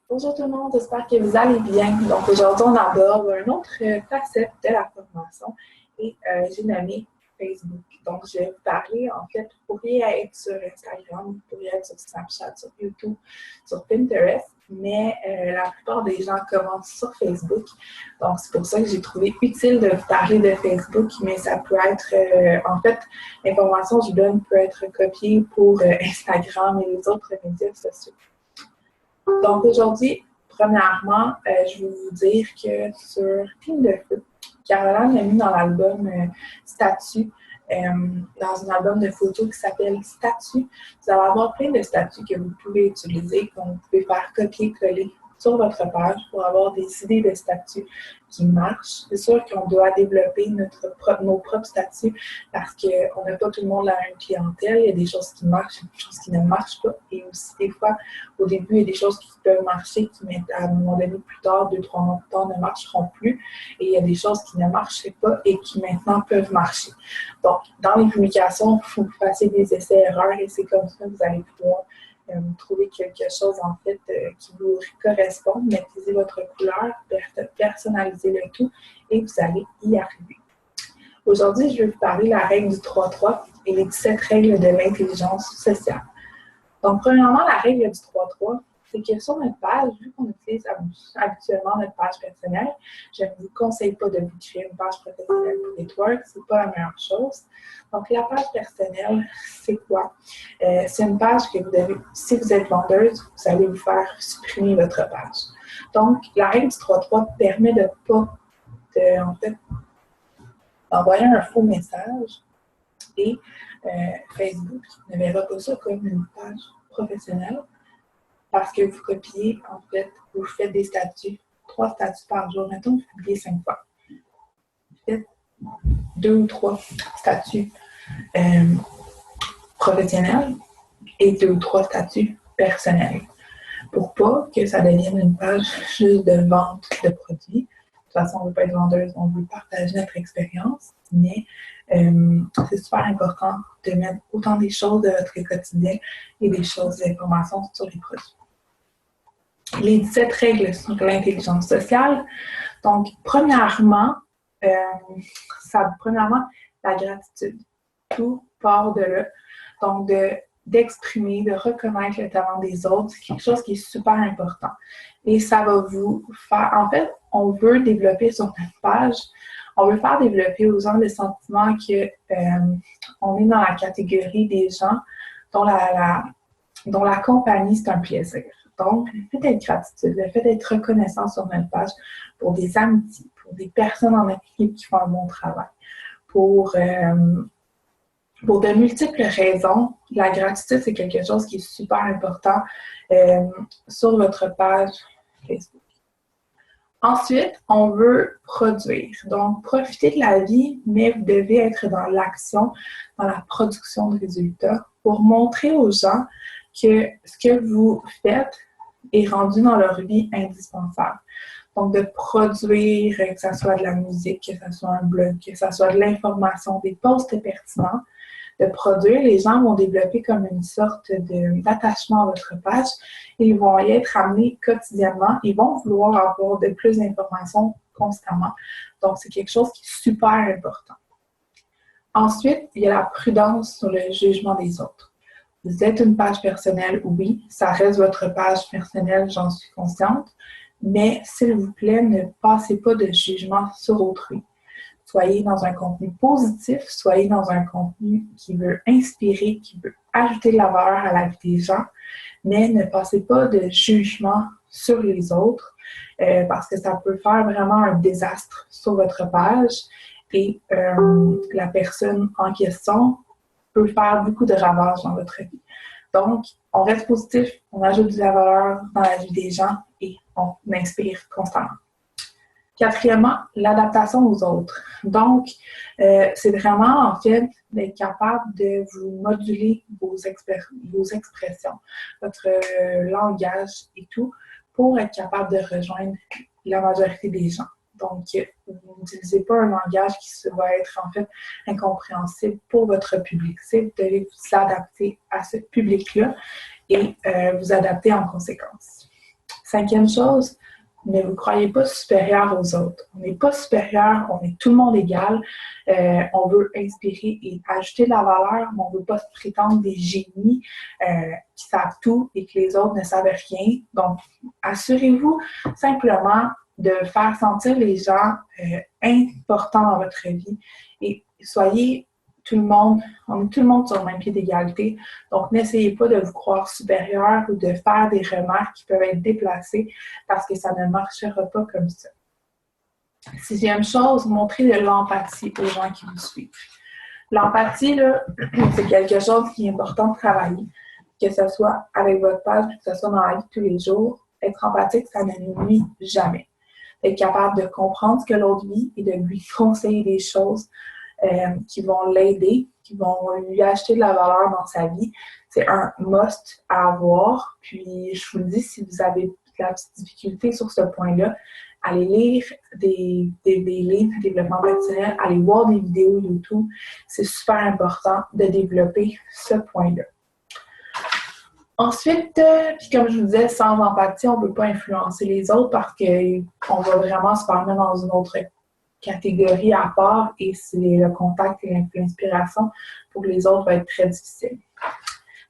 Bonjour tout le monde, j'espère que vous allez bien. Donc aujourd'hui, on aborde une autre facette de la formation et j'ai nommé Facebook. Donc je vais vous parler, en fait, vous pourriez être sur Instagram, vous pourriez être sur Snapchat, sur YouTube, sur Pinterest, mais la plupart des gens commencent sur Facebook. Donc c'est pour ça que j'ai trouvé utile de vous parler de Facebook, mais ça peut être, en fait, l'information que je donne peut être copiée pour Instagram et les autres médias sociaux. Donc aujourd'hui, premièrement, je vais vous dire que sur Team de Feu, Caroline a mis dans l'album Statut, dans un album de photos qui s'appelle Statut. Vous allez avoir plein de statuts que vous pouvez utiliser, que vous pouvez faire copier-coller sur votre page pour avoir des idées de statuts qui marchent. C'est sûr qu'on doit développer nos propres statuts parce qu'on n'a pas tout le monde la même clientèle. Il y a des choses qui marchent, il y a des choses qui ne marchent pas. Et aussi, des fois, au début, il y a des choses qui peuvent marcher, qui, à un moment donné, plus tard, 2-3 mois plus tard, ne marcheront plus. Et il y a des choses qui ne marchaient pas et qui maintenant peuvent marcher. Donc, dans les publications, il faut que vous fassiez des essais-erreurs et c'est comme ça que vous allez pouvoir trouver quelque chose en fait qui vous correspond, maîtrisez votre couleur, personnalisez le tout et vous allez y arriver. Aujourd'hui, je vais vous parler de la règle du 3-3 et les 17 règles de l'intelligence sociale. Donc, premièrement, la règle du 3-3, c'est que sur notre page, vu qu'on utilise habituellement notre page personnelle, je ne vous conseille pas de vous créer une page professionnelle pour Network, ce n'est pas la meilleure chose. Donc, la page personnelle, c'est quoi? C'est une page que vous devez, si vous êtes vendeuse, vous allez vous faire supprimer votre page. Donc, la règle du 3-3 permet de pas, en fait, d'envoyer un faux message et Facebook ne verra pas ça comme une page professionnelle parce que vous copiez, en fait, vous faites des statuts, 3 statuts par jour. Mettons, vous publiez 5 fois. Vous faites 2 ou 3 statuts professionnels et 2 ou 3 statuts personnels. Pour pas que ça devienne une page juste de vente de produits. De toute façon, on ne veut pas être vendeuse, on veut partager notre expérience, mais c'est super important de mettre autant des choses de votre quotidien et des choses, des informations sur les produits. Les 17 règles sur l'intelligence sociale. Donc, premièrement, la gratitude. Tout part de là. Donc, d'exprimer, de reconnaître le talent des autres, c'est quelque chose qui est super important. Et ça va vous faire... En fait, on veut développer sur notre page, on veut faire développer aux gens le sentiment qu'on est dans la catégorie des gens dont la compagnie, c'est un plaisir. Donc, le fait d'être gratitude, le fait d'être reconnaissant sur notre page pour des amitiés, pour des personnes en équipe qui font un bon travail, pour de multiples raisons, la gratitude, c'est quelque chose qui est super important sur votre page Facebook. Ensuite, on veut produire. Donc, profiter de la vie, mais vous devez être dans l'action, dans la production de résultats pour montrer aux gens que ce que vous faites est rendu dans leur vie indispensable. Donc, de produire, que ce soit de la musique, que ce soit un blog, que ce soit de l'information, des posts pertinents, de produire, les gens vont développer comme une sorte d'attachement à votre page et ils vont y être amenés quotidiennement. Ils vont vouloir avoir de plus d'informations constamment. Donc, c'est quelque chose qui est super important. Ensuite, il y a la prudence sur le jugement des autres. Vous êtes une page personnelle, oui, ça reste votre page personnelle, j'en suis consciente, mais s'il vous plaît, ne passez pas de jugement sur autrui. Soyez dans un contenu positif, soyez dans un contenu qui veut inspirer, qui veut ajouter de la valeur à la vie des gens, mais ne passez pas de jugement sur les autres parce que ça peut faire vraiment un désastre sur votre page et la personne en question peut faire beaucoup de ravages dans votre vie. Donc, on reste positif, on ajoute de la valeur dans la vie des gens et on inspire constamment. Quatrièmement, l'adaptation aux autres. Donc, c'est vraiment, en fait, d'être capable de vous moduler vos expressions, votre langage et tout, pour être capable de rejoindre la majorité des gens. Donc, vous n'utilisez pas un langage qui va être, en fait, incompréhensible pour votre public. Vous devez vous adapter à ce public-là et vous adapter en conséquence. Cinquième chose, ne vous croyez pas supérieur aux autres. On n'est pas supérieur, on est tout le monde égal. On veut inspirer et ajouter de la valeur, mais on ne veut pas se prétendre des génies qui savent tout et que les autres ne savent rien. Donc, assurez-vous simplement de faire sentir les gens importants dans votre vie et soyez tout le monde, on est tout le monde sur le même pied d'égalité. Donc, n'essayez pas de vous croire supérieur ou de faire des remarques qui peuvent être déplacées parce que ça ne marchera pas comme ça. Sixième chose, montrez de l'empathie aux gens qui vous suivent. L'empathie, là, c'est quelque chose qui est important de travailler, que ce soit avec votre page, que ce soit dans la vie de tous les jours. Être empathique, ça ne nuit jamais. Être capable de comprendre ce que l'autre vit et de lui conseiller des choses qui vont l'aider, qui vont lui acheter de la valeur dans sa vie. C'est un must à avoir. Puis, je vous le dis, si vous avez de la petite difficulté sur ce point-là, allez lire des livres de développement personnel, allez voir des vidéos YouTube. C'est super important de développer ce point-là. Ensuite, puis comme je vous disais, sans empathie, on ne peut pas influencer les autres parce qu'on va vraiment se faire mettre dans une autre catégorie à part et c'est le contact et l'inspiration pour les autres va être très difficile.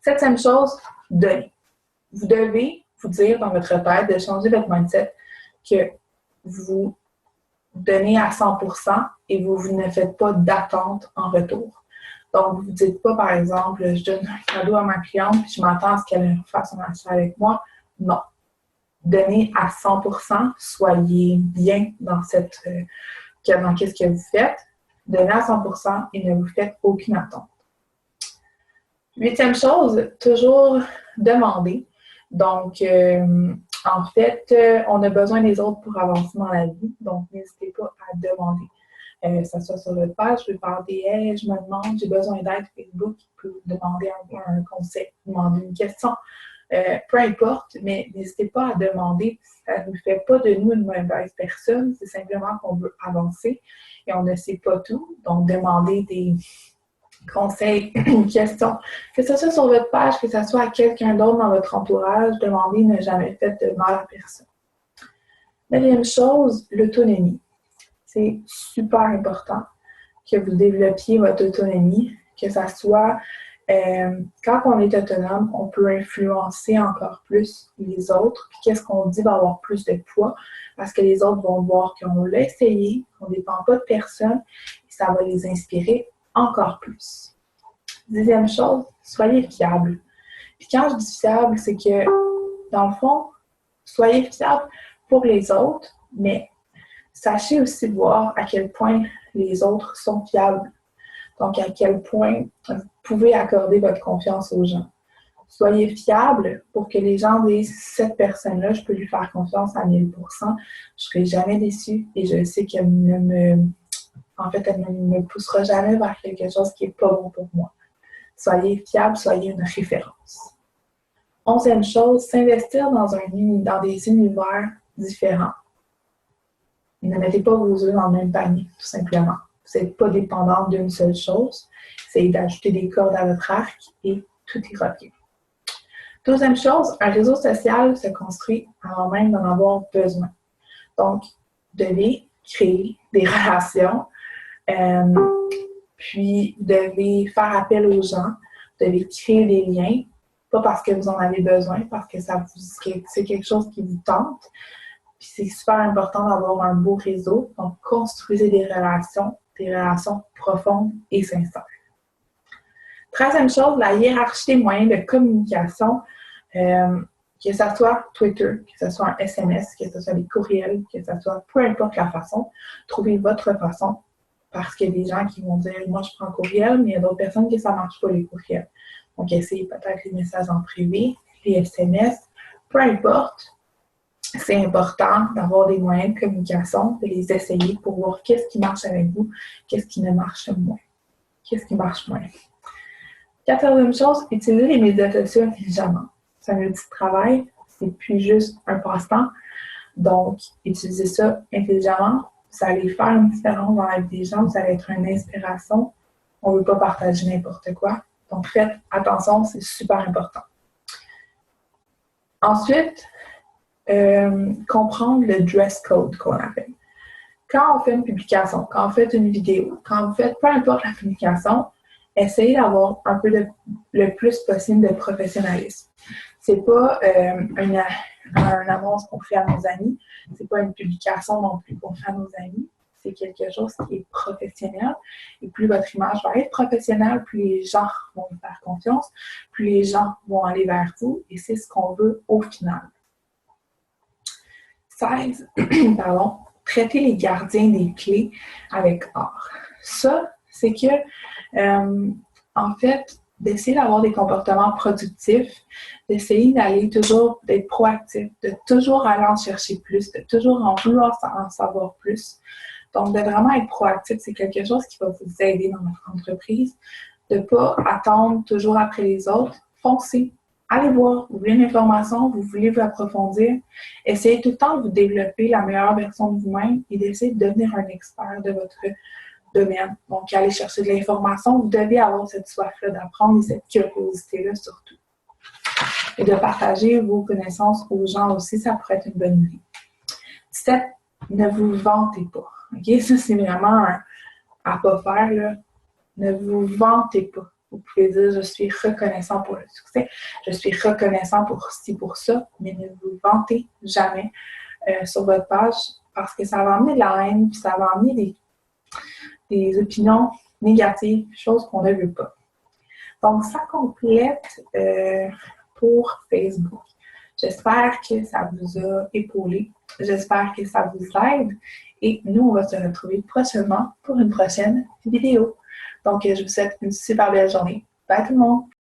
Septième chose, donner. Vous devez vous dire dans votre tête de changer votre mindset que vous donnez à 100% et vous ne faites pas d'attente en retour. Donc, vous ne dites pas, par exemple, je donne un cadeau à ma cliente puis je m'attends à ce qu'elle fasse un achat avec moi. Non. Donnez à 100%, soyez bien dans qu'est-ce que vous faites, donnez à 100% et ne vous faites aucune attente. Huitième chose, toujours demander. Donc, en fait, on a besoin des autres pour avancer dans la vie, donc n'hésitez pas à demander. Que ce soit sur votre page, je vais faire des « Hey, je me demande, j'ai besoin d'aide » Facebook, vous pouvez demander un conseil, demander une question. Peu importe, mais n'hésitez pas à demander. Ça ne fait pas de nous une mauvaise personne, c'est simplement qu'on veut avancer et on ne sait pas tout. Donc, demandez des conseils, questions, que ce soit sur votre page, que ce soit à quelqu'un d'autre dans votre entourage, demandez, ne jamais fait de mal à personne. Deuxième chose, l'autonomie. C'est super important que vous développiez votre autonomie, que ça soit quand on est autonome, on peut influencer encore plus les autres. Puis qu'est-ce qu'on dit va avoir plus de poids parce que les autres vont voir qu'on l'a essayé, qu'on ne dépend pas de personne et ça va les inspirer encore plus. Dixième chose, soyez fiable. Puis quand je dis fiable, c'est que dans le fond, soyez fiable pour les autres, mais sachez aussi voir à quel point les autres sont fiables. Donc, à quel point vous pouvez accorder votre confiance aux gens. Soyez fiable pour que les gens disent « Cette personne-là, je peux lui faire confiance à 1000%. Je ne serai jamais déçue et je sais qu'elle ne me poussera jamais vers quelque chose qui n'est pas bon pour moi. » Soyez fiable, soyez une référence. 11e chose, s'investir dans des univers différents. Ne mettez pas vos œufs dans le même panier, tout simplement. Vous n'êtes pas dépendant d'une seule chose. Essayez d'ajouter des cordes à votre arc et tout ira bien. 12e chose, un réseau social se construit avant même d'en avoir besoin. Donc, vous devez créer des relations, puis vous devez faire appel aux gens, vous devez créer des liens, pas parce que vous en avez besoin, parce que c'est quelque chose qui vous tente. Puis c'est super important d'avoir un beau réseau. Donc, construisez des relations profondes et sincères. 13e chose, la hiérarchie des moyens de communication, que ce soit Twitter, que ce soit un SMS, que ce soit des courriels, que ce soit peu importe la façon, trouvez votre façon. Parce qu'il y a des gens qui vont dire « Moi, je prends un courriel », mais il y a d'autres personnes qui ça ne marche pas les courriels. Donc, essayez peut-être les messages en privé, les SMS, peu importe. C'est important d'avoir des moyens de communication, de les essayer pour voir qu'est-ce qui marche avec vous, qu'est-ce qui ne marche moins, qu'est-ce qui marche moins. 14e chose, utilisez les médias sociaux intelligemment. C'est un outil de travail, c'est plus juste un passe-temps. Donc, utilisez ça intelligemment. Vous allez faire une différence dans la vie des gens, vous allez être une inspiration. On ne veut pas partager n'importe quoi. Donc, faites attention, c'est super important. Ensuite, comprendre le dress code qu'on appelle. Quand on fait une publication, quand on fait une vidéo, quand vous faites peu importe la publication, essayez d'avoir un peu le plus possible de professionnalisme. C'est pas une annonce qu'on fait à nos amis, c'est pas une publication non plus qu'on fait à nos amis. C'est quelque chose qui est professionnel. Et plus votre image va être professionnelle, plus les gens vont vous faire confiance, plus les gens vont aller vers vous. Et c'est ce qu'on veut au final. 16. Pardon. Traiter les gardiens des clés avec art. Ça, c'est que, en fait, d'essayer d'avoir des comportements productifs, d'essayer d'aller toujours, d'être proactif, de toujours aller en chercher plus, de toujours en vouloir en savoir plus. Donc, de vraiment être proactif, c'est quelque chose qui va vous aider dans votre entreprise. De ne pas attendre toujours après les autres. Foncez. Allez voir. Vous voulez une information, vous voulez vous approfondir. Essayez tout le temps de vous développer la meilleure version de vous-même et d'essayer de devenir un expert de votre domaine. Donc, allez chercher de l'information. Vous devez avoir cette soif-là d'apprendre et cette curiosité-là surtout. Et de partager vos connaissances aux gens aussi, ça pourrait être une bonne idée. 17. Ne vous vantez pas. OK? Ça, c'est vraiment à ne pas faire, là. Ne vous vantez pas. Vous pouvez dire, je suis reconnaissant pour le succès, je suis reconnaissant pour ci, pour ça, mais ne vous vantez jamais sur votre page parce que ça va amener de la haine, puis ça va amener des opinions négatives, choses qu'on ne veut pas. Donc, ça complète pour Facebook. J'espère que ça vous a épaulé. J'espère que ça vous aide. Et nous, on va se retrouver prochainement pour une prochaine vidéo. Donc, je vous souhaite une super belle journée. Bye tout le monde!